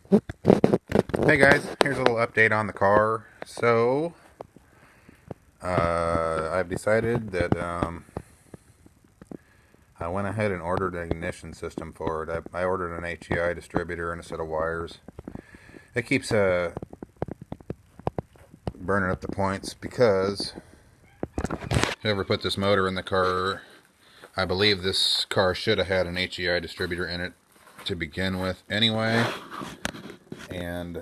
Hey guys, here's a little update on the car. I've decided that I went ahead and ordered an ignition system for it. I ordered an HEI distributor and a set of wires. It keeps burning up the points because whoever put this motor in the car, I believe this car should have had an HEI distributor in it to begin with anyway. And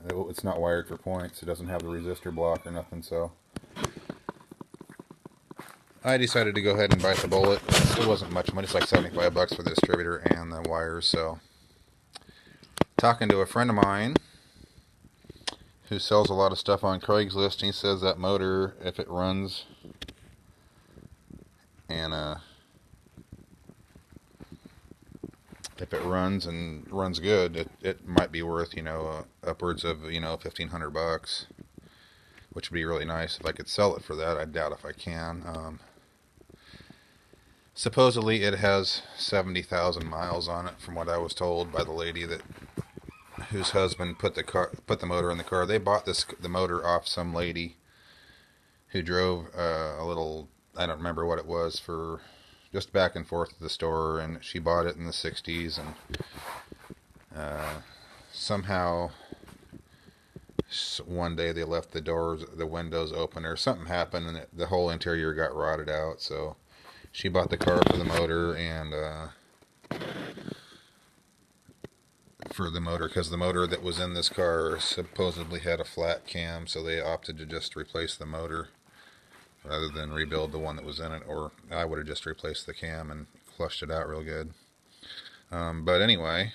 it's not wired for points. It doesn't have the resistor block or nothing, so I decided to go ahead and bite the bullet. It wasn't much money, it's like 75 bucks for the distributor and the wires. So, talking to a friend of mine who sells a lot of stuff on Craigslist, he says that motor, if it runs and runs good, it might be worth upwards of 1,500 bucks, which would be really nice if I could sell it for that. I doubt if I can. Supposedly it has 70,000 miles on it, from what I was told by the lady that whose husband put the motor in the car. They bought the motor off some lady who drove a little, I don't remember what it was, for just back and forth to the store, and she bought it in the 60s, and somehow one day they left the windows open, or something happened, and the whole interior got rotted out. So she bought the car for the motor, and because the motor that was in this car supposedly had a flat cam, so they opted to just replace the motor rather than rebuild the one that was in it. Or I would have just replaced the cam and flushed it out real good. But anyway,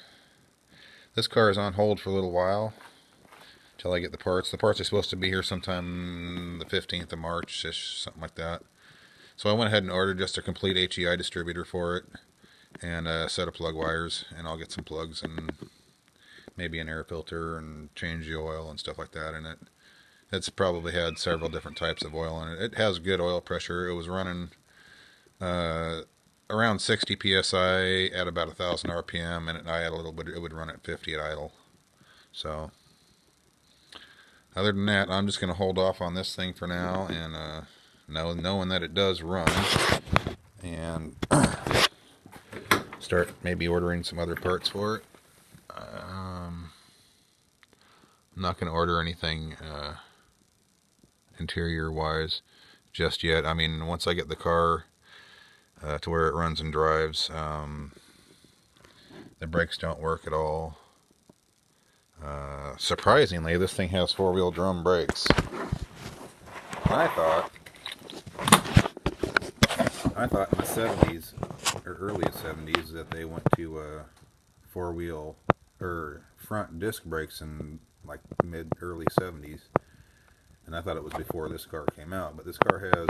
this car is on hold for a little while till I get the parts. The parts are supposed to be here sometime the 15th of March ish, something like that. So I went ahead and ordered just a complete HEI distributor for it and a set of plug wires, and I'll get some plugs and maybe an air filter and change the oil and stuff like that in it. It's probably had several different types of oil in it. It has good oil pressure. It was running uh, around 60 psi at about 1,000 RPM, and at idle, it would run at 50 at idle. So, other than that, I'm just going to hold off on this thing for now, and knowing that it does run, and start maybe ordering some other parts for it. I'm not going to order anything interior wise just yet. I mean, once I get the car to where it runs and drives, the brakes don't work at all. Surprisingly, this thing has four-wheel drum brakes. I thought in the 70s or early 70s that they went to four-wheel or front disc brakes in like mid early 70s, and I thought it was before this car came out. But this car has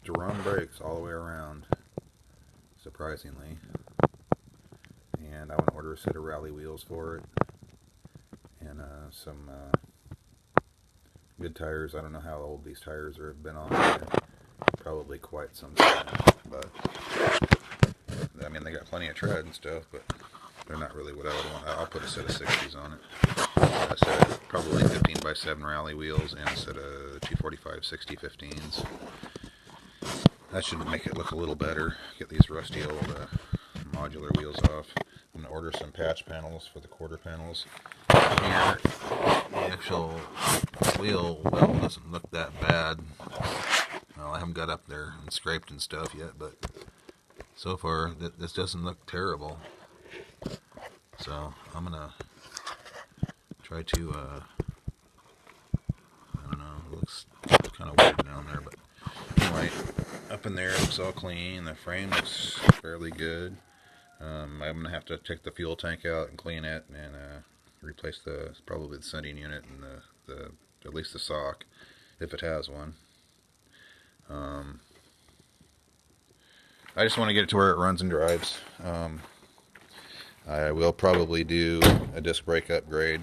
drum brakes all the way around, surprisingly. And I want to order a set of rally wheels for it, and some good tires. I don't know how old these tires have been on here. Probably quite some time, but I mean, they got plenty of tread and stuff, but they're not really what I would want. I'll put a set of 60s on it. A set of probably 15x7 rally wheels and a set of 245 60-15s. That should make it look a little better. Get these rusty old modular wheels off. I'm going to order some patch panels for the quarter panels. Here, the actual wheel well doesn't look that bad. Well, I haven't got up there and scraped and stuff yet, but so far this doesn't look terrible. So I'm gonna try to I don't know, it looks kind of weird down there, but anyway, up in there it looks all clean. The frame looks fairly good. I'm gonna have to take the fuel tank out and clean it, and replace probably the sending unit and the at least the sock, if it has one. I just want to get it to where it runs and drives. I will probably do a disc brake upgrade,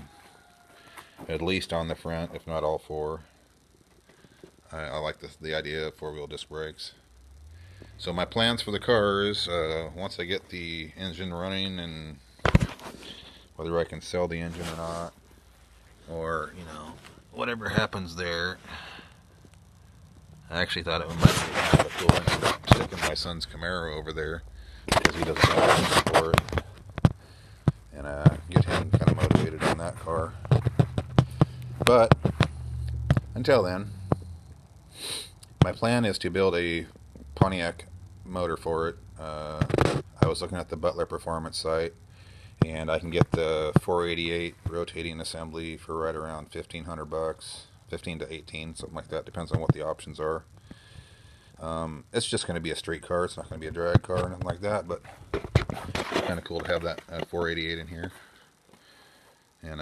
at least on the front, if not all four. I like the idea of four-wheel disc brakes. So my plans for the car is, once I get the engine running and whether I can sell the engine or not, or, you know, whatever happens there. I actually thought it might be kind of a cool thing to stick in my son's Camaro over there, because he doesn't have anything for it, and get him kind of motivated on that car. But until then, my plan is to build a Pontiac motor for it. I was looking at the Butler Performance site, and I can get the 488 rotating assembly for right around $1,500, 15 to 18, something like that. Depends on what the options are. It's just going to be a street car. It's not going to be a drag car or anything like that, but kind of cool to have that 488 in here. And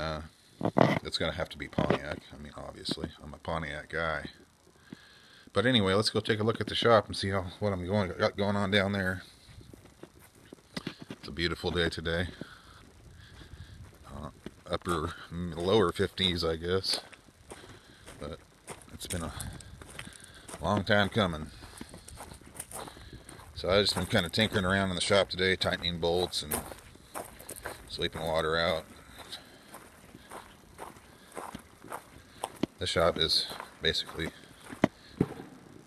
it's going to have to be Pontiac. I mean, obviously, I'm a Pontiac guy. But anyway, let's go take a look at the shop and see what I'm got going on down there. It's a beautiful day today. Lower 50s, I guess. But it's been a long time coming. So I've just been kind of tinkering around in the shop today, tightening bolts and sweeping water out. The shop is basically,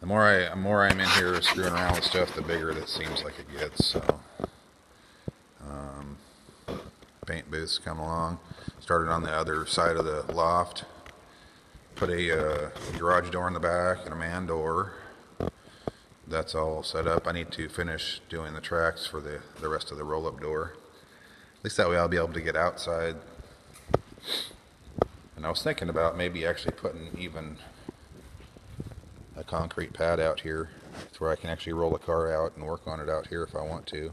the more I'm in here screwing around with stuff, the bigger it seems like it gets. So paint booths come along. Started on the other side of the loft. Put a garage door in the back and a man door. That's all set up. I need to finish doing the tracks for the rest of the roll-up door. At least that way I'll be able to get outside. And I was thinking about maybe actually putting even a concrete pad out here to where I can actually roll the car out and work on it out here if I want to.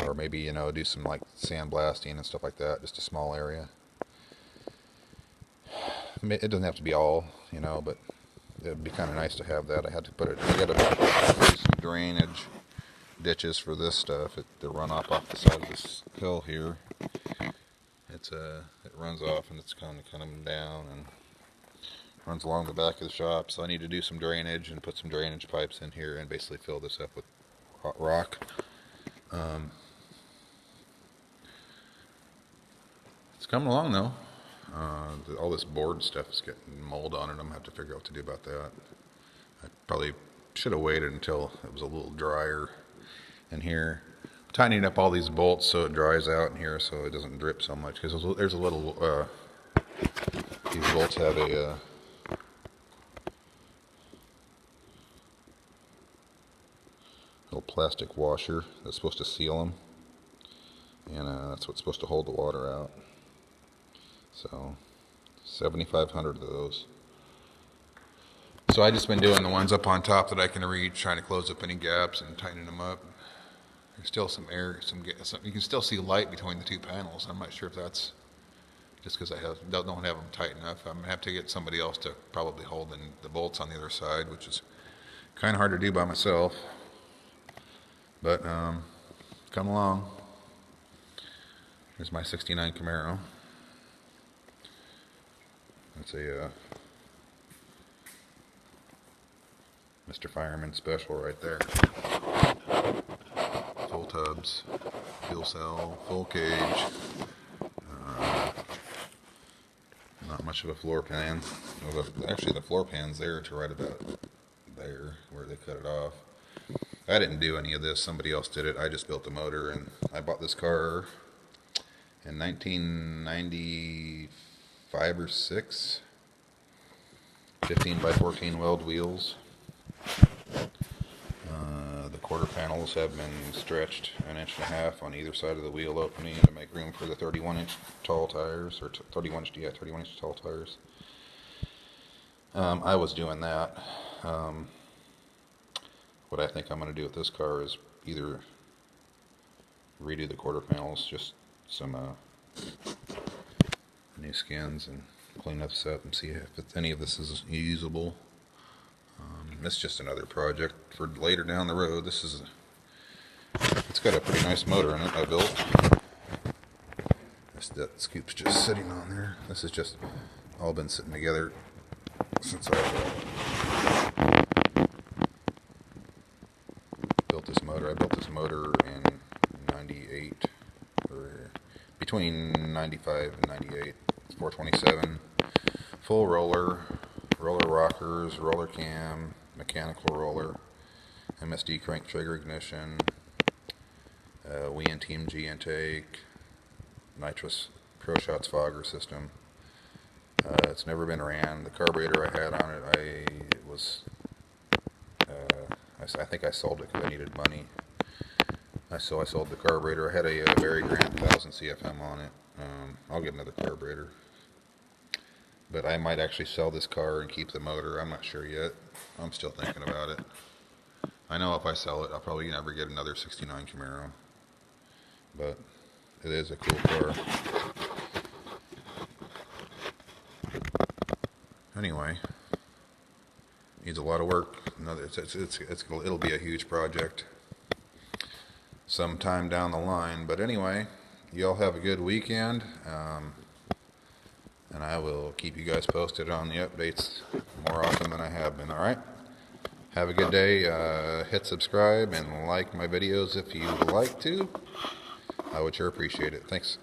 Or maybe, you know, do some like sandblasting and stuff like that, just a small area. It doesn't have to be all, you know, but it'd be kind of nice to have that. I got to do some drainage ditches for this stuff. To run off the side of this hill here. It runs off and it's kind of coming down and runs along the back of the shop. So I need to do some drainage and put some drainage pipes in here and basically fill this up with hot rock. It's coming along though. All this board stuff is getting mold on it. I'm going to have to figure out what to do about that. I probably should have waited until it was a little drier in here. Tightening up all these bolts so it dries out in here so it doesn't drip so much. Because there's a little, these bolts have a little plastic washer that's supposed to seal them. And that's what's supposed to hold the water out. So 7,500 of those. So I just been doing the ones up on top that I can reach, trying to close up any gaps and tightening them up. There's still some air, you can still see light between the two panels. I'm not sure if that's just because I don't have them tight enough. I'm gonna have to get somebody else to probably hold in the bolts on the other side, which is kind of hard to do by myself. But come along. Here's my '69 Camaro. That's a Mr. Fireman special right there. Full tubs, fuel cell, full cage. Not much of a floor pan. Well, actually, the floor pan's there to right about there where they cut it off. I didn't do any of this. Somebody else did it. I just built the motor, and I bought this car in 1995 or 6. 15 by 14 weld wheels. The quarter panels have been stretched 1.5 inches on either side of the wheel opening to make room for the 31-inch tall tires, or 31-inch tall tires. I was doing that. What I think I'm going to do with this car is either redo the quarter panels, just some new skins, and clean this up and see if any of this is usable. It's just another project for later down the road. It's got a pretty nice motor in it I built. That scoop's just sitting on there. This has just all been sitting together since I built this motor. I built this motor in '98, or between 95 and 98. It's 427. Full roller, roller rockers, roller cam, mechanical roller, MSD crank trigger ignition, Wien Team G intake, nitrous ProShots fogger system. It's never been ran. The carburetor I had on it, I think I sold it because I needed money. So I sold the carburetor. I had a Very Grand 1000 CFM on it. I'll get another carburetor. But I might actually sell this car and keep the motor. I'm not sure yet. I'm still thinking about it. I know if I sell it, I'll probably never get another 69 Camaro. But it is a cool car. Anyway, needs a lot of work. It'll be a huge project sometime down the line. But anyway, y'all have a good weekend. And I will keep you guys posted on the updates more often than I have been, alright? Have a good day. Hit subscribe and like my videos if you would like to. I would sure appreciate it. Thanks.